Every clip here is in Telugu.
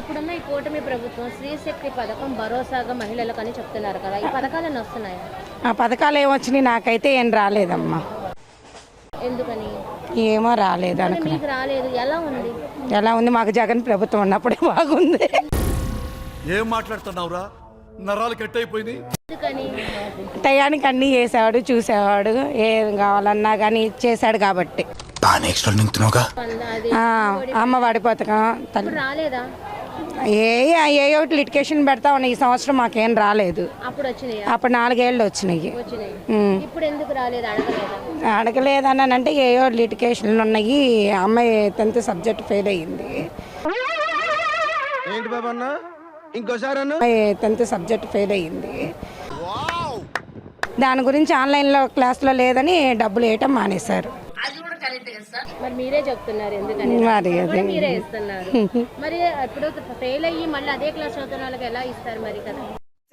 ఇప్పుడున్న ఈ కూటమి ప్రభుత్వం స్త్రీశక్తి పథకం భరోసాగా మహిళలకు అని చెప్తున్నారు కదా, ఈ పథకాలను వస్తున్నాయా? ఆ పథకాలు ఏమొచ్చినాయి నాకైతే ఏం రాలేదమ్మా. ఎందుకని? ఏమో రాలేదు అంటే మీకు రాలేదు, ఎలా ఉంది? ఎలా ఉంది? మాకు జగన్ ప్రభుత్వం ఉన్నప్పుడే బాగుంది. ఏం మాట్లాడుతున్నావురా? నరాలు కట్ అయిపోయింది. ఎందుకని? టయానికి అన్నీ చేసేవాడు, చూసేవాడు, ఏం కావాలన్నా కానీ చేశాడు కాబట్టి. అది అమ్మవాడి పథకం ఇప్పుడు రాలేదా? ఏ ఒకటి లిటికేషన్ పెడతా ఉన్నాయి. ఈ సంవత్సరం మాకేం రాలేదు. అప్పుడు వచ్చినాయా? అప్పుడు 4 ఏళ్ళు వచ్చినాయి. ఇప్పుడు ఎందుకు రాలేదు? అడగలేదా? అడగలేదని అంటే ఏయో లిటికేషన్లు ఉన్నాయి. అమ్మాయి 10th సబ్జెక్ట్ ఫెయిల్ అయ్యింది. ఏంటి బాబన్న ఇంకోసారి అమ్మాయి 10th సబ్జెక్ట్ ఫెయిల్ అయ్యింది. దాని గురించి ఆన్లైన్లో క్లాస్లో లేదని డబ్బులు వేయటం మానేశారు. మరి మీరే చెప్తున్నారు ఎందుకని? మీరే ఇస్తున్నారు. మరి ఇప్పుడు ఫెయిల్ అయ్యి మళ్ళీ అదే క్లాస్ చదువుతున్న వాళ్ళకి ఎలా ఇస్తారు మరి కదా?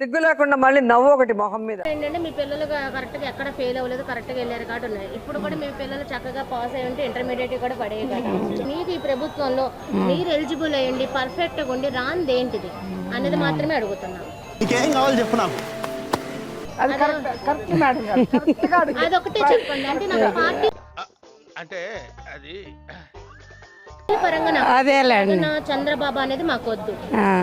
సిగ్గు లేకుండా మళ్ళీ నవ్వు ఒకటి మొహం మీద. ఏంటంటే మీ పిల్లలు కరెక్ట్ గా ఎక్కడ ఫెయిల్ అవ్వలేదు, కరెక్ట్ గా వెళ్ళారు కాబట్టి ఉన్నాయి. ఇప్పుడు కూడా మీ పిల్లలు చక్కగా పాస్ అయ్యి ఉంటే ఇంటర్మీడియట్ కూడా పడేవి కదా. మీకు ఈ ప్రభుత్వంలో మీరు ఎలిజిబుల్ అయ్యండి, పర్ఫెక్ట్ గా ఉండి రాంది ఏంటిది అనేది మాత్రమే అడుగుతున్నాం. ఇంకేం కావాలి చెప్పు నాకు. అది కరెక్ట్ మేడం గారు, కరెక్ట్గా అడిగారు. అదొకటే చెప్పండి. అంటే నాకు పార్టీ అంటే అది పరంగా అదేలేండి. చంద్రబాబు అనేది మాకు వద్దు.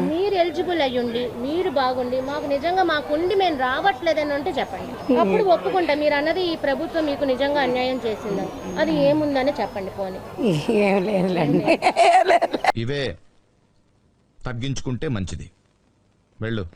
మీరు ఎలిజిబుల్ అయ్యుండి, మీరు బాగుండి, మాకు నిజంగా మాకుండి మేము రావట్లేదని అంటే చెప్పండి, అప్పుడు ఒప్పుకుంటా. మీరు అన్నది ఈ ప్రభుత్వం మీకు నిజంగా అన్యాయం చేసిందని, అది ఏముందని చెప్పండి. పోనీ ఏం లేదులేండి. ఇవే తగ్గించుకుంటే మంచిది. వెళ్ళు.